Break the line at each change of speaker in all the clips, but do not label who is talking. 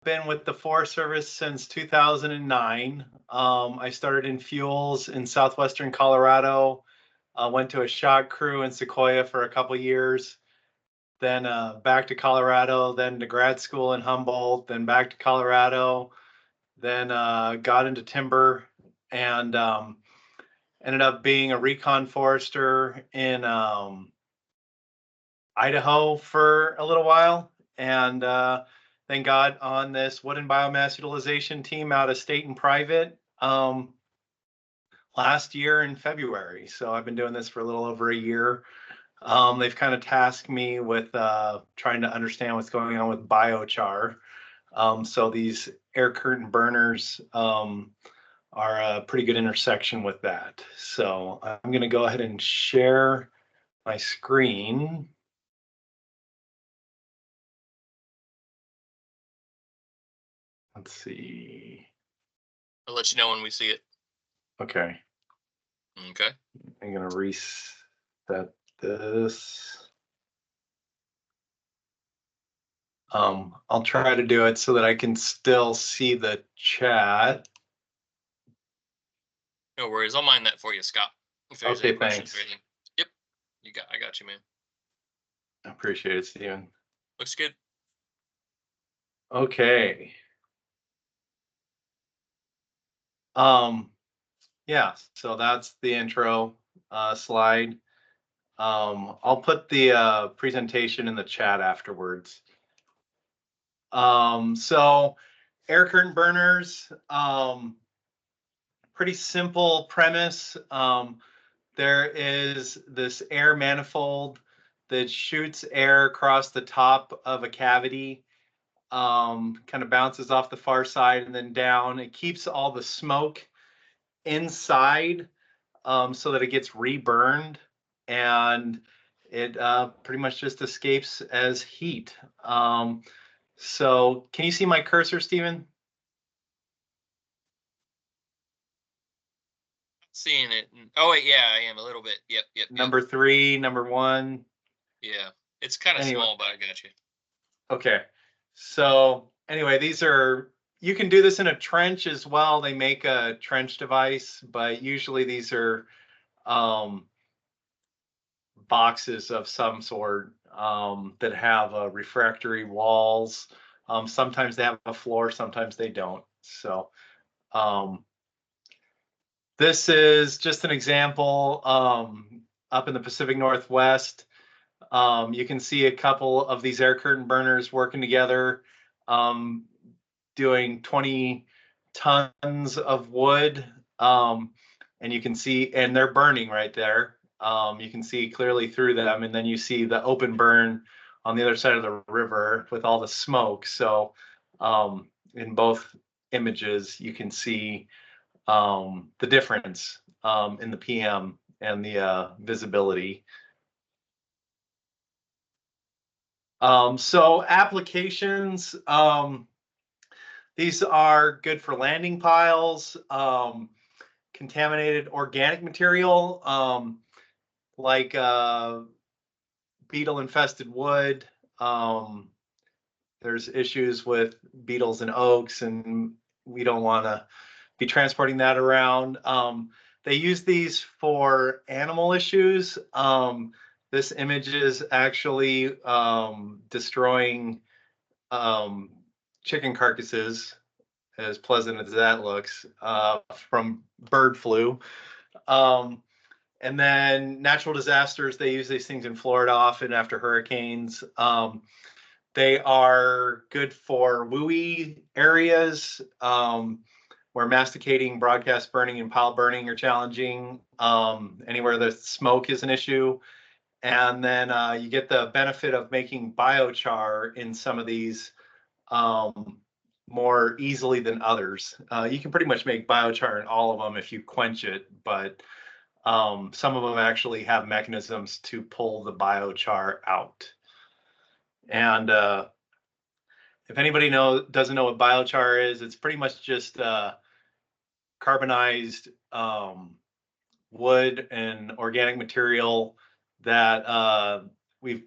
been with the Forest Service since 2009. I started in fuels in southwestern Colorado. Went to a shot crew in Sequoia for a couple years, then back to Colorado, then to grad school in Humboldt, then back to Colorado, then got into timber and ended up being a recon forester in Idaho for a little while, and then got on this wood and biomass utilization team out of state and private last year in February. So I've been doing this for a little over a year. They've kind of tasked me with trying to understand what's going on with biochar. So these air curtain burners are a pretty good intersection with that. So I'm going to go ahead and share my screen. Let's see.
I'll let you know when we see it.
Okay.
Okay.
I'm going to reset this. I'll try to do it so that I can still see the chat.
No worries. I'll mind that for you, Scott. If there's
Okay,
any questions
thanks.
or anything. Yep. I got you, man.
I appreciate it, Steven.
Looks good.
Okay. Yeah, so that's the intro slide. I'll put the presentation in the chat afterwards. So air curtain burners, pretty simple premise. There is this air manifold that shoots air across the top of a cavity, kind of bounces off the far side and then down. It keeps all the smoke inside so that it gets reburned, and it pretty much just escapes as heat. So can you see my cursor, Stephen?
Seeing it. Oh, wait, yeah, I am a little bit. Yep.
Number 3, number 1.
Yeah, it's kind of small, but I got you.
Okay. So anyway, these are, you can do this in a trench as well. They make a trench device, but usually these are boxes of some sort that have refractory walls. Sometimes they have a floor, sometimes they don't. So this is just an example up in the Pacific Northwest. You can see a couple of these air curtain burners working together, doing 20 tons of wood. And you can see, and they're burning right there. You can see clearly through them, and then you see the open burn on the other side of the river with all the smoke. So in both images, you can see the difference in the PM and the visibility. So applications, these are good for landing piles, contaminated organic material, like beetle infested wood. There's issues with beetles and oaks, and we don't want to be transporting that around. They use these for animal issues. This image is actually destroying chicken carcasses, as pleasant as that looks, from bird flu. And then natural disasters, they use these things in Florida often after hurricanes. They are good for WUI areas where masticating, broadcast burning, and pile burning are challenging, anywhere the smoke is an issue. And then you get the benefit of making biochar in some of these more easily than others. You can pretty much make biochar in all of them if you quench it, but some of them actually have mechanisms to pull the biochar out. And if anybody doesn't know what biochar is, it's pretty much just carbonized wood and organic material that we've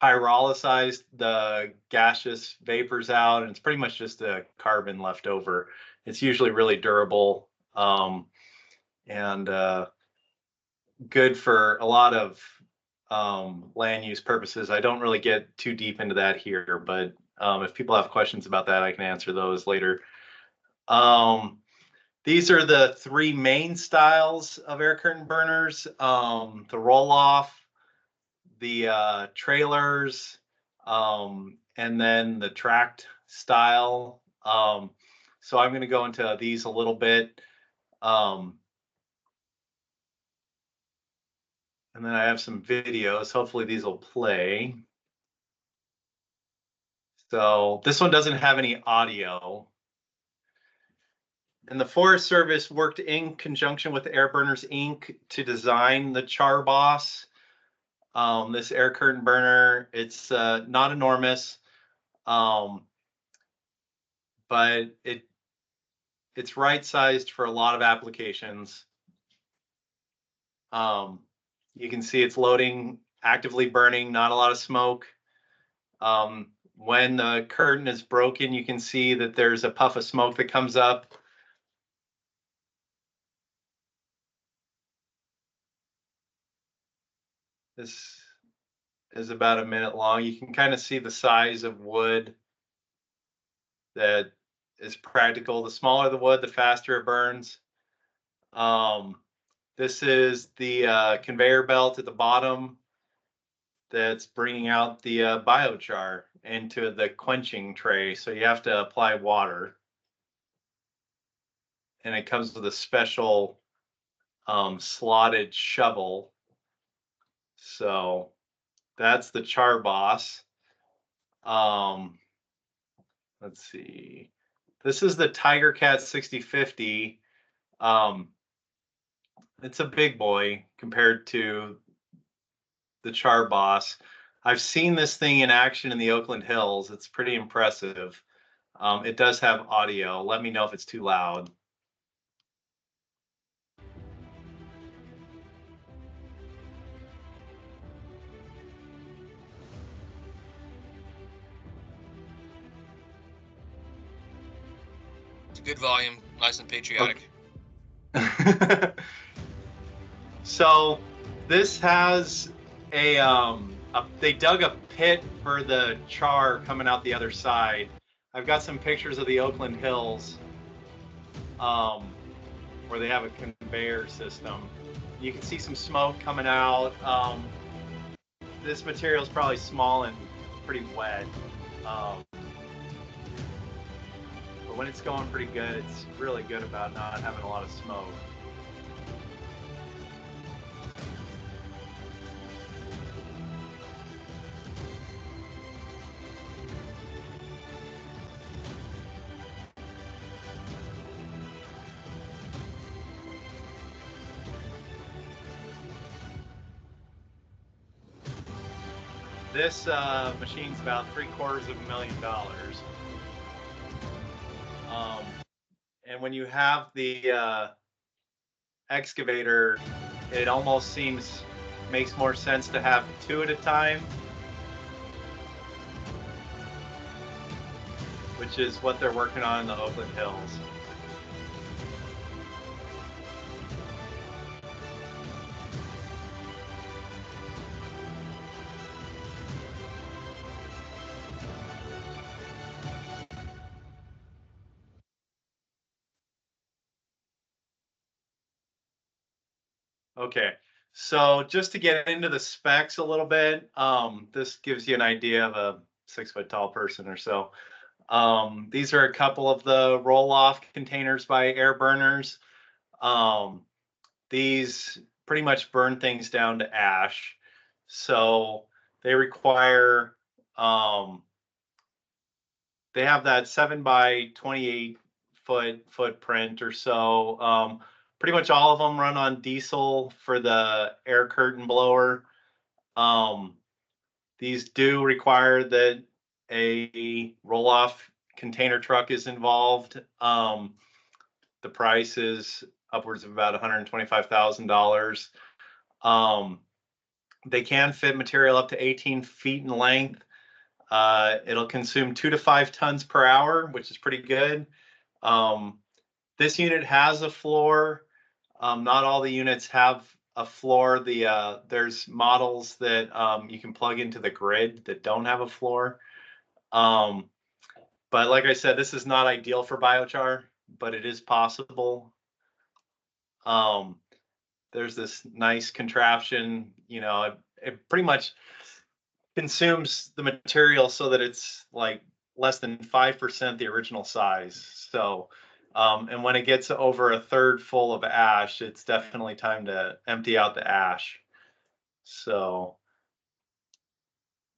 pyrolyzed the gaseous vapors out, and it's pretty much just a carbon left over. It's usually really durable, and good for a lot of land use purposes. I don't really get too deep into that here, but if people have questions about that, I can answer those later. These are the three main styles of air curtain burners: the roll-off, the trailers, and then the tracked style. So I'm going to go into these a little bit. And then I have some videos. Hopefully these will play. So this one doesn't have any audio. And the Forest Service worked in conjunction with Air Burners Inc. to design the Char Boss. This air curtain burner, it's not enormous, but it's right-sized for a lot of applications. You can see it's loading, actively burning, not a lot of smoke. When the curtain is broken, you can see that there's a puff of smoke that comes up. This is about a minute long. You can kind of see the size of wood that is practical. The smaller the wood, the faster it burns. This is the conveyor belt at the bottom that's bringing out the biochar into the quenching tray. So you have to apply water. And it comes with a special slotted shovel. So that's the Char Boss. Let's see. This is the Tiger Cat 6050. It's a big boy compared to the Char Boss. I've seen this thing in action in the Oakland Hills. It's pretty impressive. It does have audio. Let me know if it's too loud.
It's a good volume, nice and patriotic.
Okay. So this has they dug a pit for the char coming out the other side. I've got some pictures of the Oakland Hills where they have a conveyor system. You can see some smoke coming out. This material is probably small and pretty wet. But when it's going pretty good, it's really good about not having a lot of smoke. This machine's about $750,000. And when you have the excavator, it almost makes more sense to have two at a time, which is what they're working on in the Oakland Hills. Okay, so just to get into the specs a little bit, this gives you an idea of a 6-foot tall person or so. These are a couple of the roll-off containers by Air Burners. These pretty much burn things down to ash. So they require, they have that 7 by 28 foot footprint or so. Pretty much all of them run on diesel for the air curtain blower. These do require that a roll-off container truck is involved. The price is upwards of about $125,000. They can fit material up to 18 feet in length. It'll consume 2 to 5 tons per hour, which is pretty good. This unit has a floor. Not all the units have a floor. There's models that you can plug into the grid that don't have a floor. But like I said, this is not ideal for biochar, but it is possible. There's this nice contraption, it pretty much consumes the material so that it's like less than 5% the original size. So, and when it gets over a third full of ash, it's definitely time to empty out the ash. So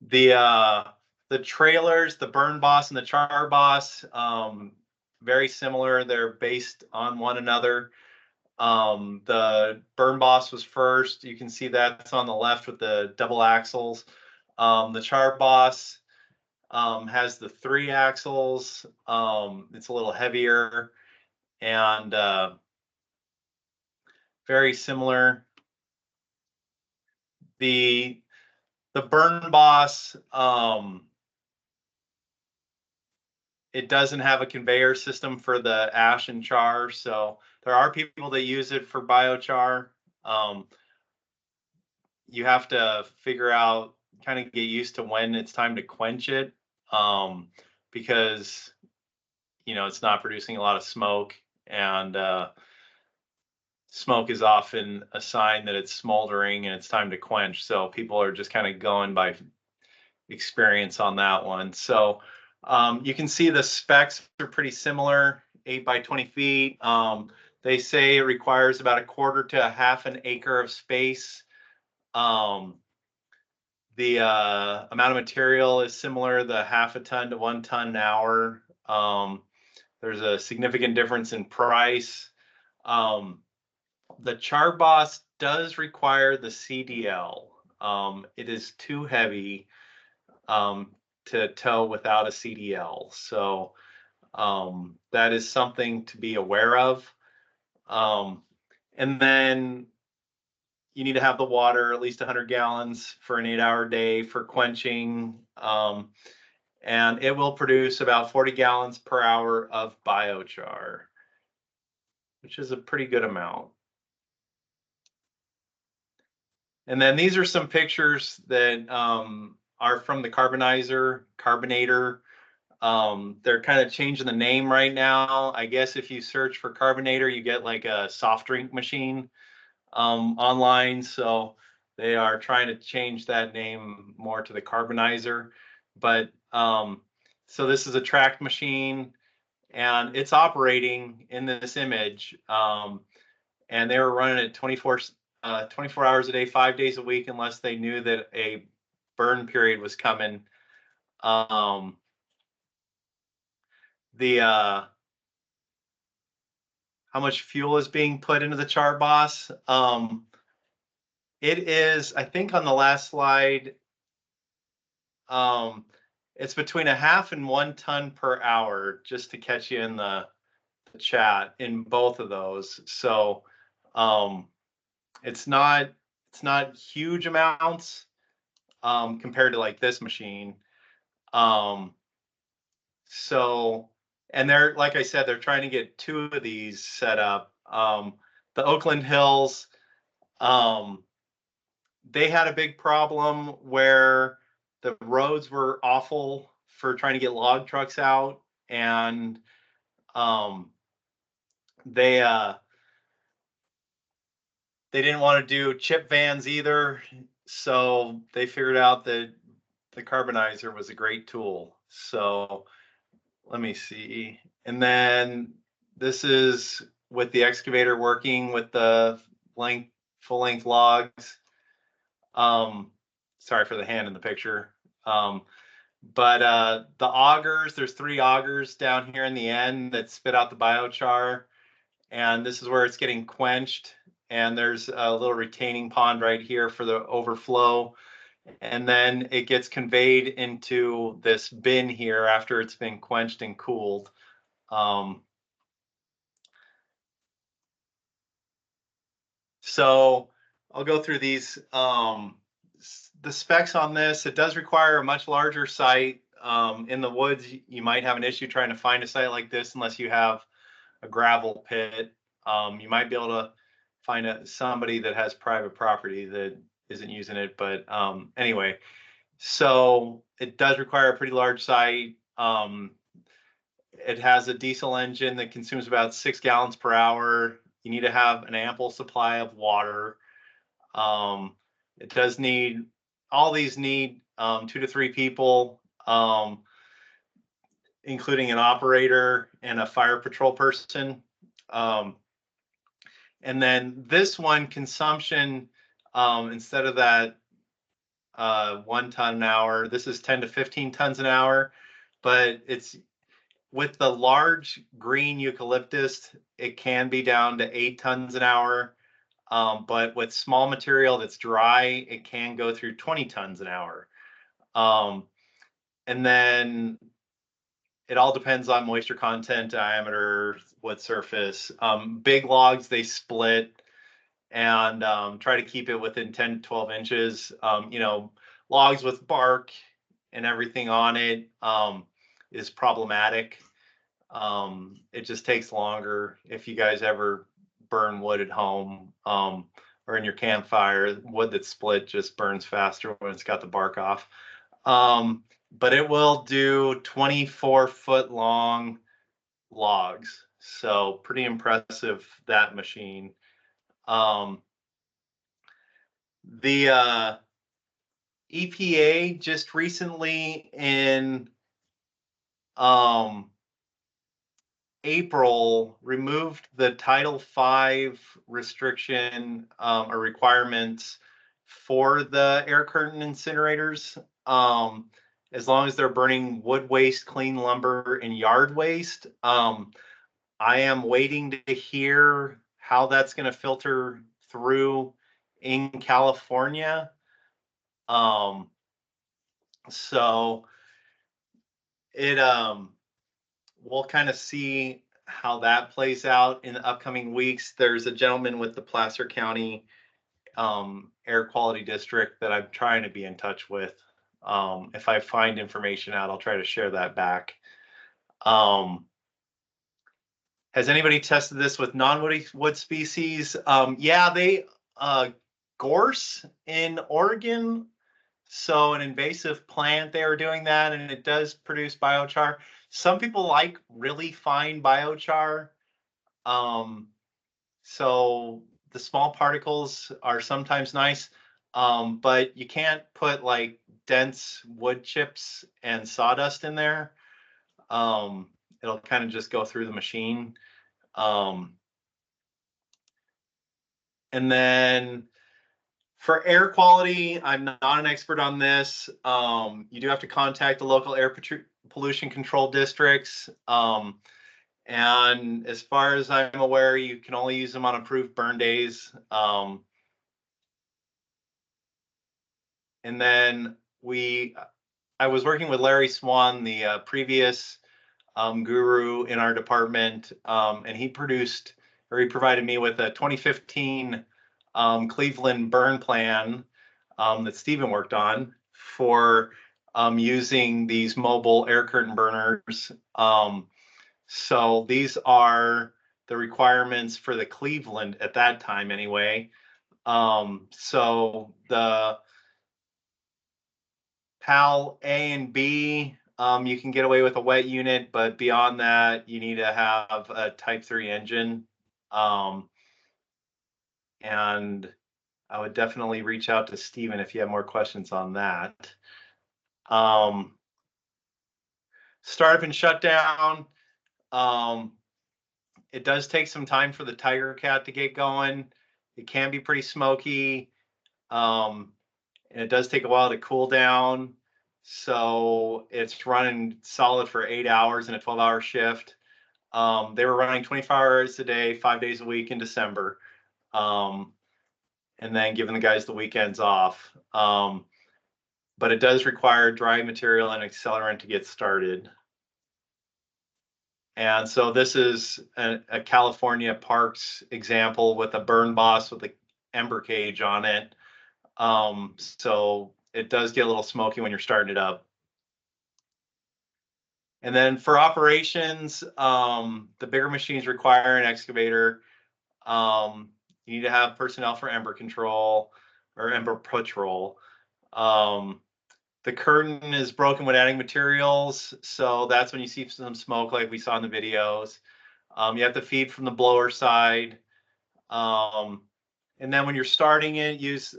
the trailers, the Burn Boss and the Char Boss, very similar. They're based on one another. The Burn Boss was first. You can see that's on the left with the double axles. The Char Boss has the 3 axles. It's a little heavier and very similar. The Burn Boss, it doesn't have a conveyor system for the ash and char, so there are people that use it for biochar. You have to figure out, kind of get used to when it's time to quench it, because it's not producing a lot of smoke, and smoke is often a sign that it's smoldering and it's time to quench. So people are just kind of going by experience on that one. So you can see the specs are pretty similar, 8 by 20 feet. They say it requires about 1/4 to 1/2 an acre of space. The amount of material is similar, the 1/2 ton to 1 ton an hour. There's a significant difference in price. The Char Boss does require the CDL. It is too heavy to tow without a CDL. So that is something to be aware of. And then you need to have the water, at least 100 gallons for an 8-hour day for quenching. And it will produce about 40 gallons per hour of biochar, which is a pretty good amount. And then these are some pictures that are from the carbonator. They're kind of changing the name right now. I guess if you search for carbonator, you get like a soft drink machine online. So they are trying to change that name more to the carbonizer. But so this is a tracked machine, and it's operating in this image. And they were running it 24 hours a day, 5 days a week, unless they knew that a burn period was coming. The how much fuel is being put into the Char Boss? It is, I think on the last slide, it's between 1/2 and 1 ton per hour, just to catch you in the chat in both of those. So it's not huge amounts compared to like this machine. So, and they're, like I said, they're trying to get 2 of these set up. The Oakland Hills, they had a big problem where the roads were awful for trying to get log trucks out, and they didn't want to do chip vans either, so they figured out that the carbonizer was a great tool. So let me see. And then this is with the excavator working with the full length logs. Sorry for the hand in the picture. But the augers, there's 3 augers down here in the end that spit out the biochar. And this is where it's getting quenched. And there's a little retaining pond right here for the overflow. And then it gets conveyed into this bin here after it's been quenched and cooled. So I'll go through these the specs on this, it does require a much larger site. In the woods, you might have an issue trying to find a site like this unless you have a gravel pit. You might be able to find somebody that has private property that isn't using it. But anyway, so it does require a pretty large site. It has a diesel engine that consumes about 6 gallons per hour. You need to have an ample supply of water. It does need, all these need 2 to 3 people, including an operator and a fire patrol person. And then this one, consumption, instead of that 1 ton an hour, this is 10 to 15 tons an hour, but it's with the large green eucalyptus, it can be down to 8 tons an hour. But with small material that's dry, it can go through 20 tons an hour. And then it all depends on moisture content, diameter, wood surface. Big logs, they split, and try to keep it within 10 to 12 inches. You know, logs with bark and everything on it is problematic. It just takes longer. If you guys ever burn wood at home or in your campfire, wood that's split just burns faster when it's got the bark off. But it will do 24-foot long logs. So pretty impressive, that machine. The EPA just recently in April removed the Title V restriction or requirements for the air curtain incinerators, as long as they're burning wood waste, clean lumber, and yard waste. I am waiting to hear how that's going to filter through in California. So it we'll kind of see how that plays out in the upcoming weeks. There's a gentleman with the Placer County Air Quality District that I'm trying to be in touch with. If I find information out, I'll try to share that back. Has anybody tested this with non-wood species? Yeah, they gorse in Oregon. So an invasive plant, they are doing that, and it does produce biochar. Some people like really fine biochar. So the small particles are sometimes nice, but you can't put like dense wood chips and sawdust in there. It'll kind of just go through the machine. And then for air quality, I'm not an expert on this. You do have to contact the local air pollution control districts. And as far as I'm aware, you can only use them on approved burn days. And then I was working with Larry Swan, the previous guru in our department, and he provided me with a 2015 Cleveland burn plan that Stephen worked on for using these mobile air curtain burners. So these are the requirements for the Cleveland at that time anyway. So the PAL A and B, you can get away with a wet unit, but beyond that, you need to have a Type 3 engine. And I would definitely reach out to Stephen if you have more questions on that. Startup and shutdown. It does take some time for the Tiger Cat to get going. It can be pretty smoky. And it does take a while to cool down. So it's running solid for 8 hours in a 12-hour shift. They were running 24 hours a day, 5 days a week in December. And then giving the guys the weekends off. But it does require dry material and accelerant to get started. And so this is a California Parks example with a burn boss with an ember cage on it. So it does get a little smoky when you're starting it up. And then for operations, the bigger machines require an excavator. You need to have personnel for ember control or ember patrol. The curtain is broken when adding materials, so that's when you see some smoke like we saw in the videos. You have to feed from the blower side. And then when you're starting it, use,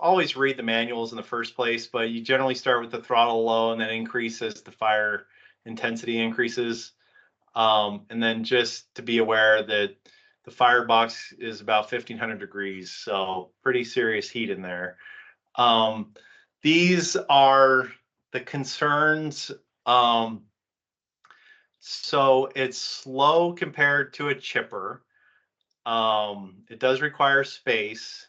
always read the manuals in the first place, but you generally start with the throttle low and then increase as the fire intensity increases. And then just to be aware that the firebox is about 1500 degrees, so pretty serious heat in there. These are the concerns. So it's slow compared to a chipper. It does require space.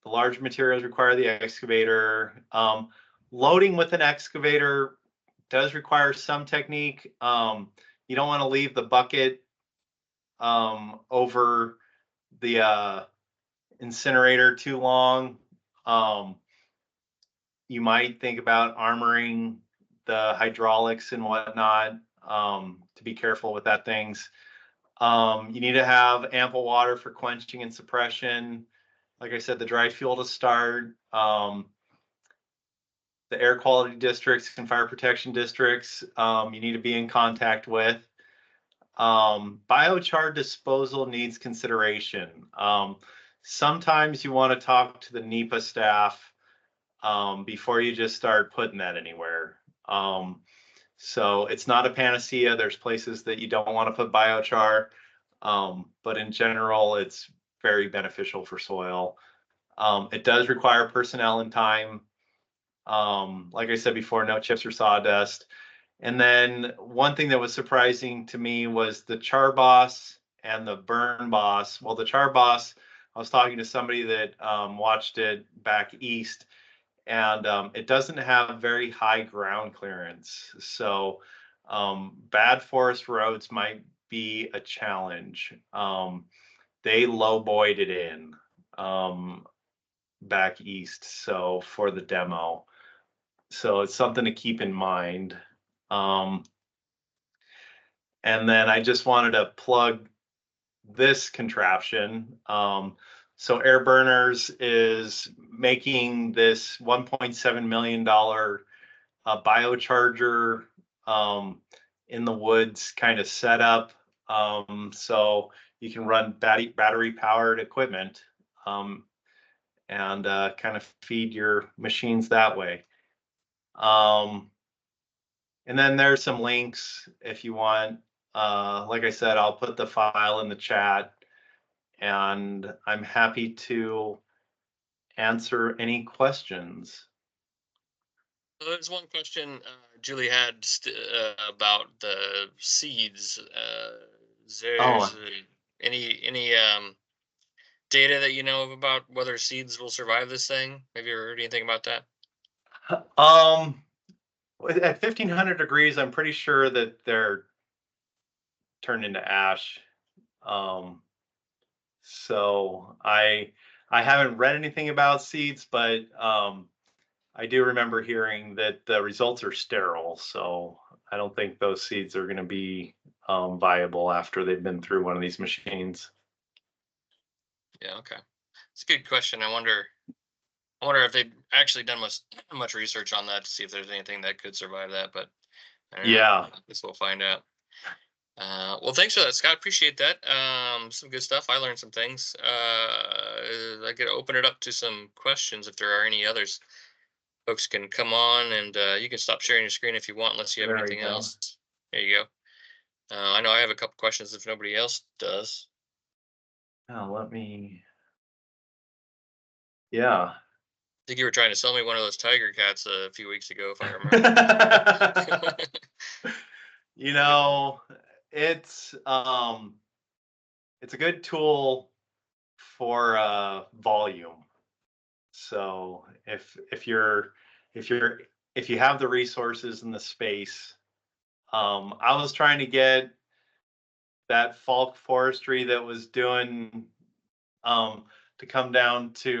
The large materials require the excavator. Loading with an excavator does require some technique. You don't want to leave the bucket over the incinerator too long. You might think about armoring the hydraulics and whatnot to be careful with that things. You need to have ample water for quenching and suppression. Like I said, the dry fuel to start. The air quality districts and fire protection districts you need to be in contact with. Biochar disposal needs consideration. Sometimes you want to talk to the NEPA staff before you just start putting that anywhere. So it's not a panacea. There's places that you don't want to put biochar, but in general, it's very beneficial for soil. It does require personnel and time. Like I said before, no chips or sawdust. And then one thing that was surprising to me was the Char Boss and the Burn Boss. Well, the Char Boss, I was talking to somebody that watched it back east, and it doesn't have very high ground clearance. So bad forest roads might be a challenge. They low buoyed it in back east, so for the demo. So it's something to keep in mind. And then I just wanted to plug this contraption. So Air Burners is making this $1.7 million biocharger in the woods kind of setup. So you can run battery powered equipment and kind of feed your machines that way. And then there's some links if you want. Like I said, I'll put the file in the chat, and I'm happy to answer any questions.
There's one question Julie had about the seeds. There's any data that you know of about whether seeds will survive this thing? Have you heard anything about that?
At 1500 degrees, I'm pretty sure that they're turned into ash. So I haven't read anything about seeds, but I do remember hearing that the results are sterile. So I don't think those seeds are going to be viable after they've been through one of these machines.
Yeah, okay. It's a good question. I wonder if they've actually done much research on that to see if there's anything that could survive that, but I don't know. I guess we'll find out. Well, thanks for that, Scott. Appreciate that. Some good stuff. I learned some things. I could open it up to some questions if there are any others. Folks can come on, and you can stop sharing your screen if you want, unless you have anything else. There you go. I know I have a couple questions if nobody else does.
Oh, let me. Yeah.
I think you were trying to sell me one of those tiger cats a few weeks ago, if I remember.
You know, it's a good tool for volume. So if you have the resources and the space, I was trying to get that Falk Forestry that was doing to come down to